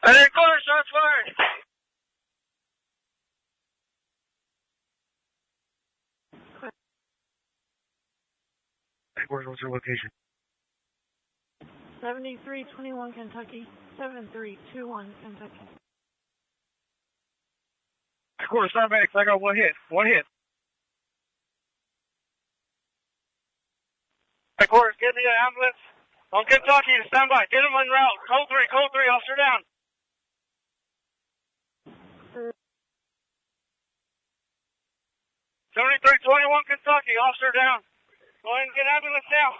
And then corner shots fired. What's your location? 7321 Kentucky. 7321 Kentucky. Quarter Starbucks, I got one hit. One hit. Headquarters, get me an ambulance on Kentucky to stand by. Get them en route. Code 3, officer down. Uh, 7321 Kentucky, officer down. Go ahead and get ambulance now.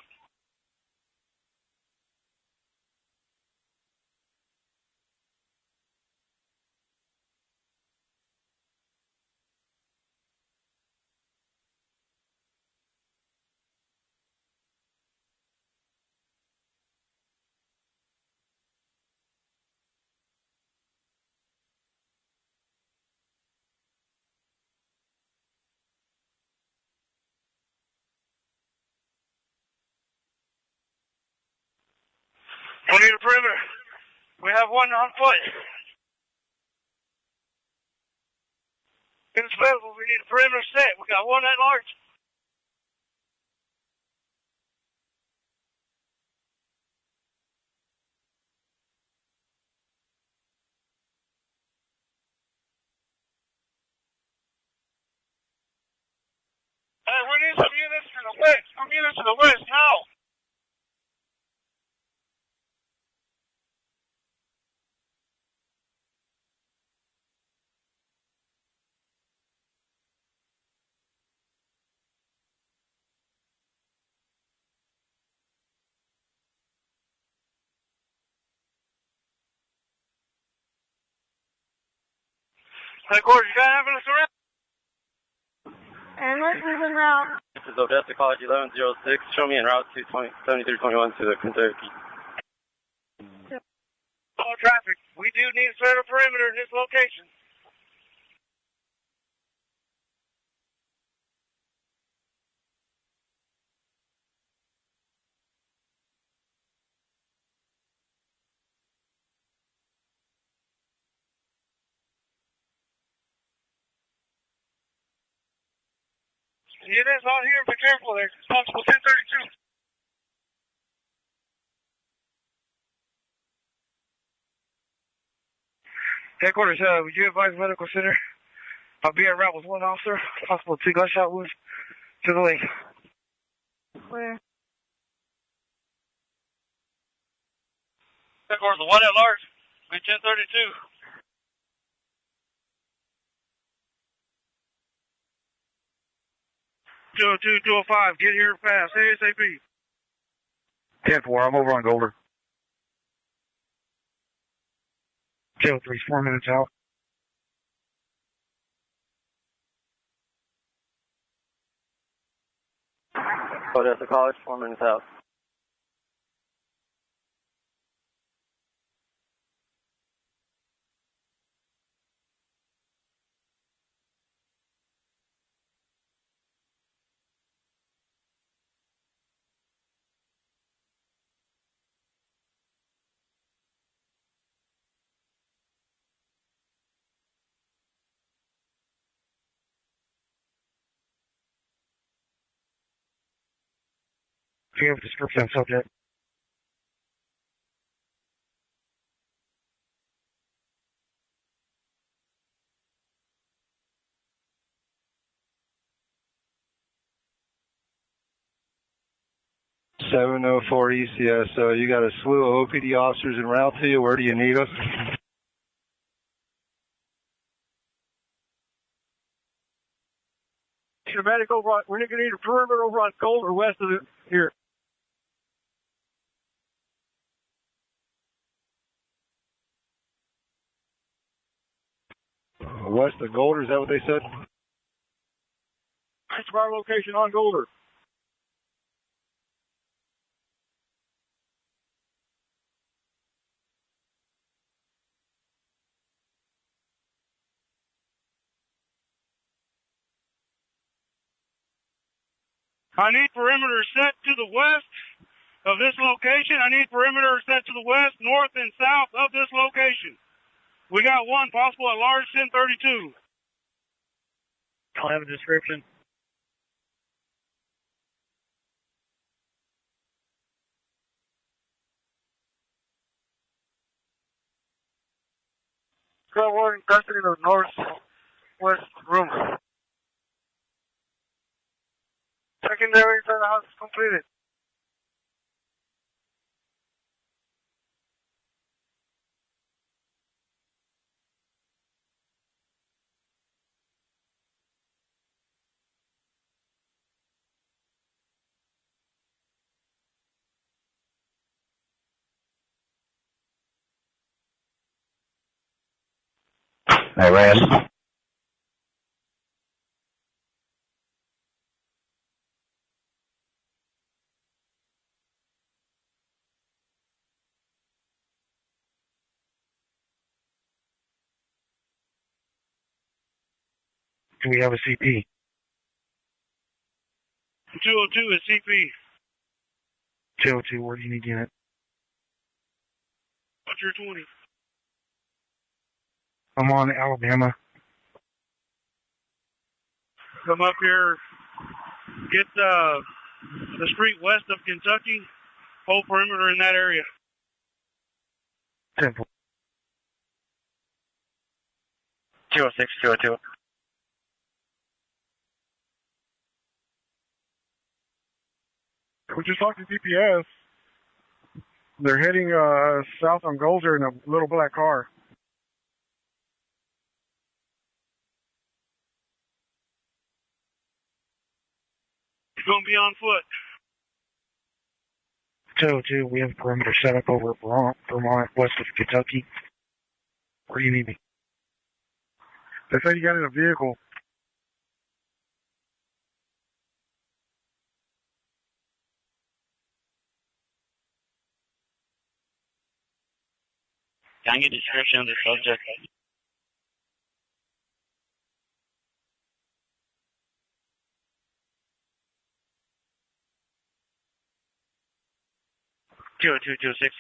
We need a perimeter. We have one on foot. It's available. We need a perimeter set. We got one at large. Hey, we need some units to the west. Some units to the west now. Headquarters, you got ambulance around? ambulance is en route. This is Odessa College 1106. Show me en route to 7321 to the Kentucky. All traffic. We do need a federal perimeter in this location. Units out here, be careful. There's responsible 1032. Headquarters, would you advise medical center? I'll be en route with one officer. Possible 2 gunshot wounds to the leg. Where? Headquarters, the one at large. Be 1032. Two 205, get here fast, ASAP. 10-4, I'm over on Golder. 203's 4 minutes out. Odessa College, 4 minutes out. Do you have a description of subject? .704 ECS. So you got a slew of OPD officers en route to you. Where do you need us? Medic over on, we're going to need a perimeter over on Golder west of here. West of Golder, is that what they said? That's our location on Golder. I need perimeter set to the west of this location. I need perimeter set to the west, north, and south of this location. We got one possible at large 1032. I'll have a description. Got one in custody of the northwest room. Secondary inside the house is completed. Hey, Rand. Do we have a CP? 202 is CP. 202, where do you need unit? What's your 20? I'm on Alabama. Come up here, get the street west of Kentucky, whole perimeter in that area. Temple. 206, 202. We just talked to DPS. They're heading south on Golder in a little black car. You're going to be on foot. 202, we have a perimeter set up over at Vermont, west of Kentucky. Where do you need me? They said you got in a vehicle. Can I get a description of the subject? Two oh two 206.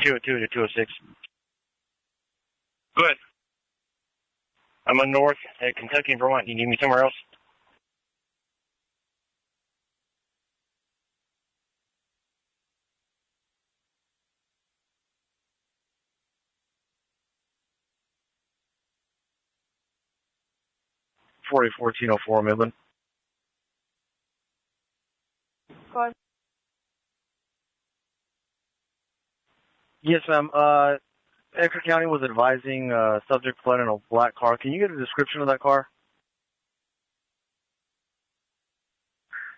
Two oh two to 206. Go ahead. I'm on north at Kentucky and Vermont. Do you need me somewhere else? $401404 Midland. Go ahead. Yes, ma'am. Ector County was advising subject fled in a black car. Can you get a description of that car?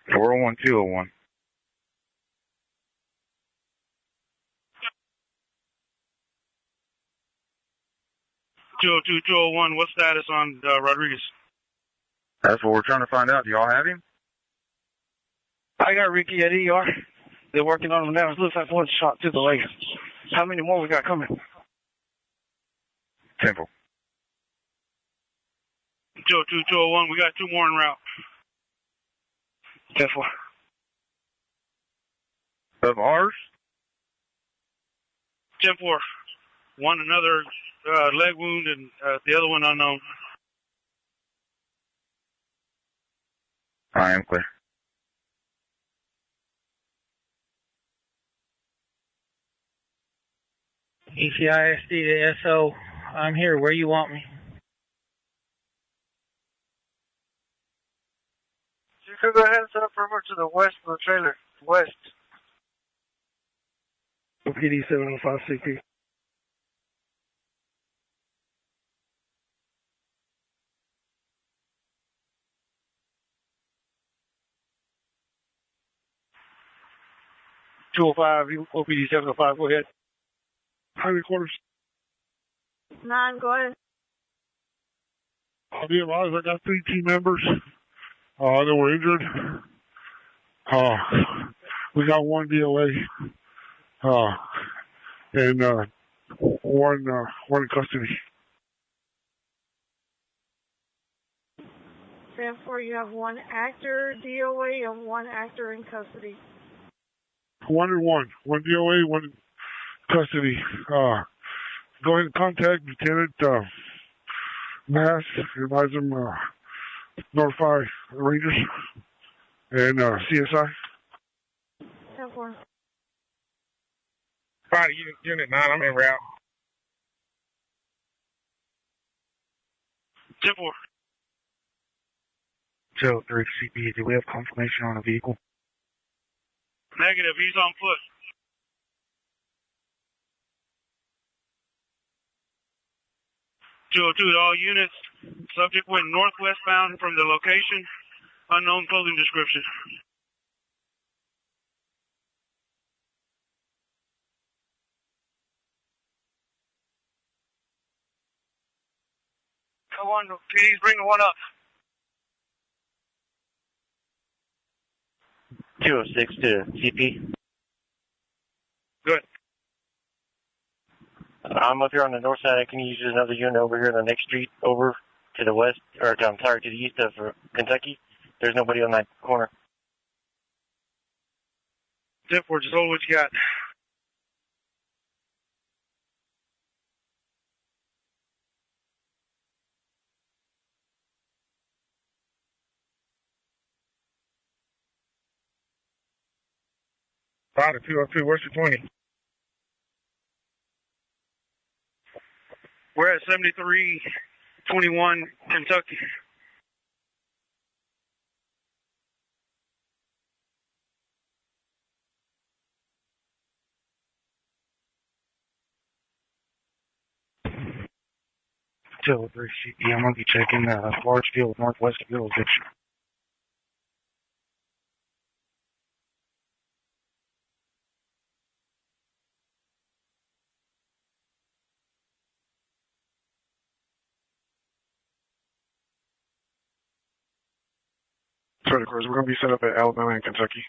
401, 201. Two oh two 201. What status on Rodriguez? That's what we're trying to find out. Do y'all have him? I got Ricky at ER. They're working on him now. It looks like one shot to the leg. How many more we got coming? Temple. 202 201. We got two more en route. Temple. Of ours? 10-4. One another leg wound and the other one unknown. I am clear. ECISD to SO. I'm here. Where you want me? You could go ahead and set up perimeter to the west of the trailer. West. PD 705 CP. OPD 705, go ahead. Highway quarters. 9, go ahead. I'll be advised, I got 3 team members that were injured. We got 1 DOA and one in custody. Therefore, you have one actor DOA and one actor in custody. 1 and 1. 1 DOA, 1 in custody. Go ahead and contact Lieutenant Mass. Advise them, notify the Rangers and CSI. 10-4. Body Unit 9, I'm en route. 10-4. 03 CP, do we have confirmation on a vehicle? Negative, he's on foot. 202 to all units. Subject went northwestbound from the location. Unknown clothing description. Come on, please bring the one up. 206 to CP. Good. I'm up here on the north side. I can use another unit over here on the next street over to the west, or I'm sorry, to the east of Kentucky. There's nobody on that corner. 10-4, just hold what you got. Body 202, where's the 20? We're at 7321 Kentucky. Still 03 CP, I'm going to be checking large field northwest of utilization. Sorry, of course, we're going to be set up at Alabama and Kentucky.